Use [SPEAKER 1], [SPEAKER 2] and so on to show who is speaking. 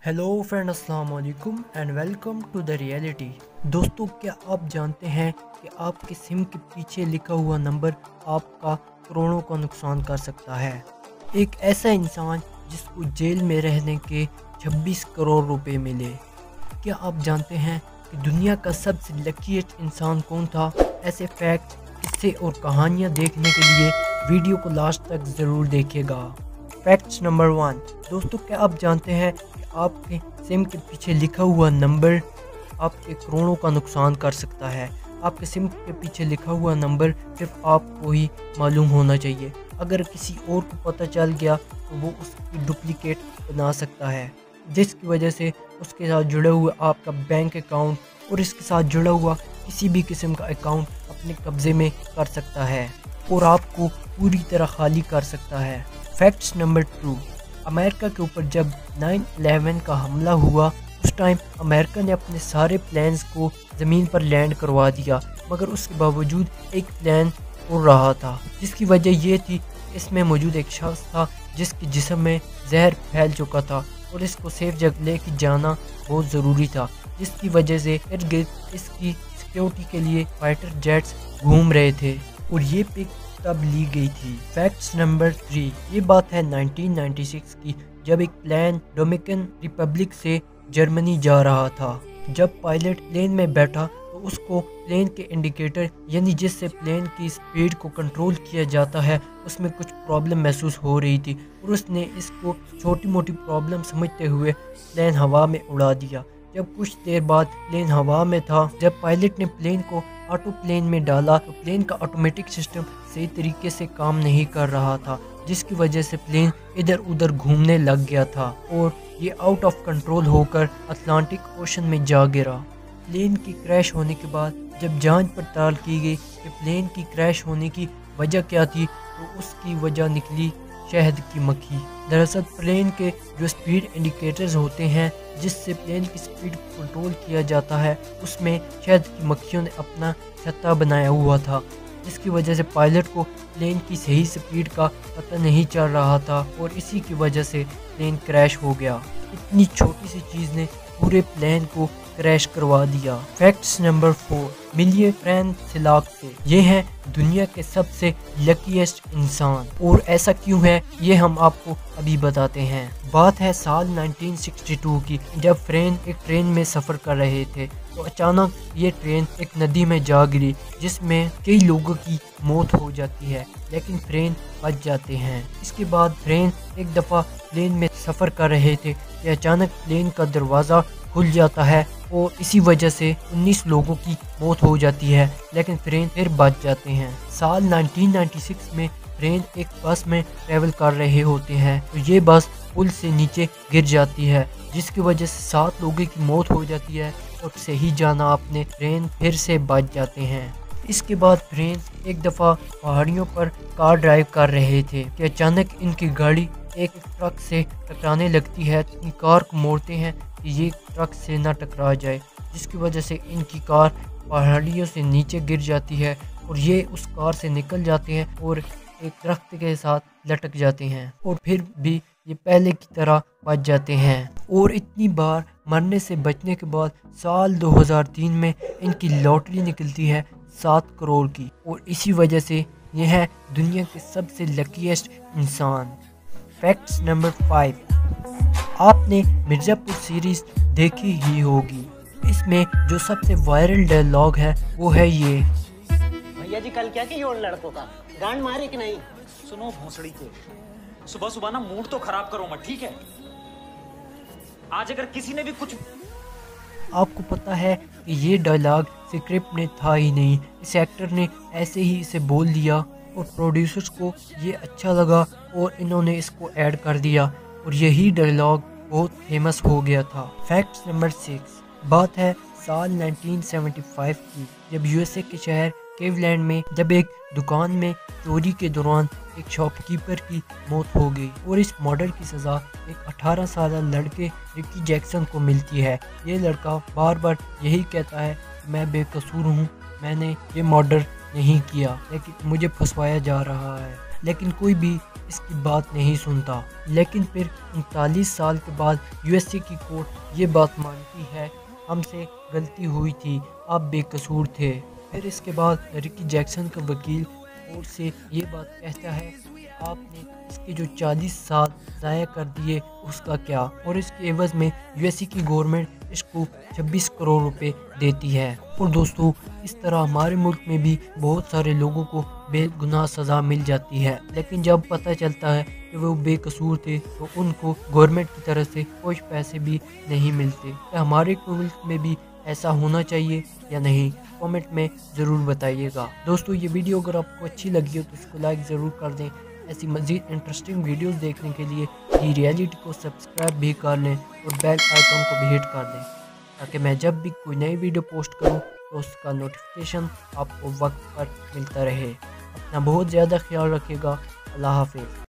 [SPEAKER 1] Hello friend, अस्सलाम वालेकुम and welcome to the reality. दोस्तों, क्या आप जानते हैं कि आपके सिम के पीछे लिखा हुआ नंबर आपका करोड़ों का नुकसान कर सकता है। एक ऐसा इंसान जिसको जेल में रहने के 26 करोड़ रुपए मिले। क्या आप जानते हैं कि दुनिया का सबसे लकीएस्ट इंसान कौन था? ऐसे फैक्ट, किस्से और कहानियाँ देखने के लिए वीडियो को लास्ट तक ज़रूर देखिएगा। Facts number 1। दोस्तों, क्या आप जानते हैं कि आपके सिम के पीछे लिखा हुआ नंबर आपके करोड़ों का नुकसान कर सकता है। आपके सिम के पीछे लिखा हुआ नंबर सिर्फ आपको ही मालूम होना चाहिए। अगर किसी और को पता चल गया तो वो उसकी डुप्लीकेट बना सकता है, जिसकी वजह से उसके साथ जुड़ा हुआ आपका बैंक अकाउंट और इसके साथ जुड़ा हुआ किसी भी किस्म का अकाउंट अपने कब्जे में कर सकता है और आपको पूरी तरह खाली कर सकता है। Facts number 2। अमेरिका के ऊपर जब 9/11 का हमला हुआ, उस टाइम अमेरिका ने अपने सारे प्लेन्स को ज़मीन पर लैंड करवा दिया, मगर उसके बावजूद एक प्लेन उड़ रहा था, जिसकी वजह ये थी इसमें मौजूद एक शख्स था जिसके जिस्म में जहर फैल चुका था और इसको सेफ जगह लेके जाना बहुत ज़रूरी था, जिसकी वजह से इर्द गिर्द इसकी सिक्योरिटी के लिए फाइटर जेट्स घूम रहे थे और ये पिक तब ली गई थी। Facts number 3। ये बात है 1996 की, जब एक प्लेन डोमिनिकन रिपब्लिक से जर्मनी जा रहा था। जब पायलट प्लेन में बैठा तो उसको प्लेन के इंडिकेटर यानी जिससे प्लेन की स्पीड को कंट्रोल किया जाता है उसमें कुछ प्रॉब्लम महसूस हो रही थी और उसने इसको छोटी मोटी प्रॉब्लम समझते हुए प्लेन हवा में उड़ा दिया। जब कुछ देर बाद प्लेन हवा में था, जब पायलट ने प्लेन को ऑटो प्लेन में डाला तो प्लेन का ऑटोमेटिक सिस्टम सही तरीके से काम नहीं कर रहा था, जिसकी वजह से प्लेन इधर उधर घूमने लग गया था और ये आउट ऑफ कंट्रोल होकर अटलांटिक ओशन में जा गिरा। प्लेन की क्रैश होने के बाद जब जांच पड़ताल की गई कि प्लेन की क्रैश होने की वजह क्या थी, तो उसकी वजह निकली शहद की मक्खी। दरअसल प्लेन के जो स्पीड इंडिकेटर्स होते हैं जिससे प्लेन की स्पीड को कंट्रोल किया जाता है, उसमें शहद की मक्खियों ने अपना छत्ता बनाया हुआ था, जिसकी वजह से पायलट को प्लेन की सही स्पीड का पता नहीं चल रहा था और इसी की वजह से प्लेन क्रैश हो गया। इतनी छोटी सी चीज़ ने पूरे प्लेन को क्रैश करवा दिया। Facts number 4। मिलिए फ्रैंक सिलाक से। ये हैं दुनिया के सबसे लकीएस्ट इंसान, और ऐसा क्यों है ये हम आपको अभी बताते हैं। बात है साल 1962 की, जब फ्रेंक एक ट्रेन में सफ़र कर रहे थे तो अचानक ये ट्रेन एक नदी में जा गिरी, जिसमें कई लोगों की मौत हो जाती है, लेकिन फ्रेंक बच जाते हैं। इसके बाद फ्रेंक एक दफ़ा प्लेन में सफ़र कर रहे थे कि अचानक प्लेन का दरवाज़ा खुल जाता है और इसी वजह से 19 लोगों की मौत हो जाती है, लेकिन फ्रेंक फिर बच जाते हैं। साल 1996 में फ्रेंक एक बस में ट्रैवल कर रहे होते हैं तो ये बस पुल से नीचे गिर जाती है, जिसकी वजह से 7 लोगों की मौत हो जाती है और सही जाना आपने फ्रेंक फिर से बच जाते हैं। इसके बाद फ्रेंक एक दफ़ा पहाड़ियों पर कार ड्राइव कर रहे थे कि अचानक इनकी गाड़ी एक ट्रक से टकराने लगती है। तो कार को मोड़ते हैं कि ये ट्रक से ना टकरा जाए, जिसकी वजह से इनकी कार पहाड़ियों से नीचे गिर जाती है और ये उस कार से निकल जाते हैं और एक दरख्त के साथ लटक जाते हैं और फिर भी ये पहले की तरह बच जाते हैं। और इतनी बार मरने से बचने के बाद साल 2003 में इनकी लॉटरी निकलती है 7 करोड़ की, और इसी वजह से ये है दुनिया के सबसे लकीएस्ट इंसान। Facts number 5। आपने मिर्ज़ापुर सीरीज देखी ही होगी। इसमें जो सबसे वायरल डायलॉग है वो है ये,
[SPEAKER 2] भैया जी कल क्या किया उन लड़कों का, गांड मारे कि नहीं?
[SPEAKER 3] सुनो भोसड़ी को, सुबह सुबह ना मूड तो खराब करो मत, ठीक है? आज अगर किसी ने भी कुछ।
[SPEAKER 1] आपको पता है कि ये डायलॉग स्क्रिप्ट में था ही नहीं, इस एक्टर ने ऐसे ही इसे बोल दिया और प्रोड्यूसर्स को ये अच्छा लगा और इन्होंने इसको ऐड कर दिया और यही डायलॉग बहुत फेमस हो गया था। Facts number 6। बात है साल 1975 की, जब यूएसए के शहर क्लीवलैंड में जब एक दुकान में चोरी के दौरान एक शॉपकीपर की मौत हो गई और इस मर्डर की सज़ा एक 18 साल लड़के रिकी जैक्सन को मिलती है। ये लड़का बार बार यही कहता है कि मैं बेकसूर हूँ, मैंने ये मर्डर नहीं किया, लेकिन मुझे फंसवाया जा रहा है। لیکن کوئی بھی اس کی بات نہیں سنتا۔ لیکن پھر 39 سال کے بعد USA کی کورٹ یہ بات مانتی ہے، ہم سے غلطی ہوئی تھی، آپ بے قصور تھے۔ پھر اس کے بعد رکی جیکسن کا وکیل کورٹ سے یہ بات کہتا ہے کہ آپ نے اس کے جو 40 سال ضائع کر دیے اس کا کیا، اور اس کے عوض میں USA کی گورنمنٹ اس کو 26 کروڑ روپے دیتی ہے۔ اور دوستو اس طرح ہمارے ملک میں بھی بہت سارے لوگوں کو بے گناہ سزا مل جاتی ہے، لیکن جب پتہ چلتا ہے کہ وہ بے قصور تھے تو ان کو گورنمنٹ کی طرف سے کچھ پیسے بھی نہیں ملتے۔ کیا ہمارے ملک میں بھی ایسا ہونا چاہیے یا نہیں؟ کامنٹ میں ضرور بتائیے گا۔ دوستو یہ ویڈیو اگر آپ کو اچھی لگی ہو تو اس کو لائک ضرور کر دیں۔ ایسی مزید انٹرسٹنگ ویڈیوز دیکھنے کے لیے دی ریئلٹی کو سبسکرائب بھی کر لیں اور بیل آئیکن کو بھی ہٹ کر دیں، تاکہ میں جب بھی کوئی نئی ویڈیو پوسٹ کروں تو اس کا نوٹیفیکیشن آپ کو وقت پر ملتا رہے۔ اپنا بہت زیادہ خیال رکھیے گا۔ اللہ حافظ۔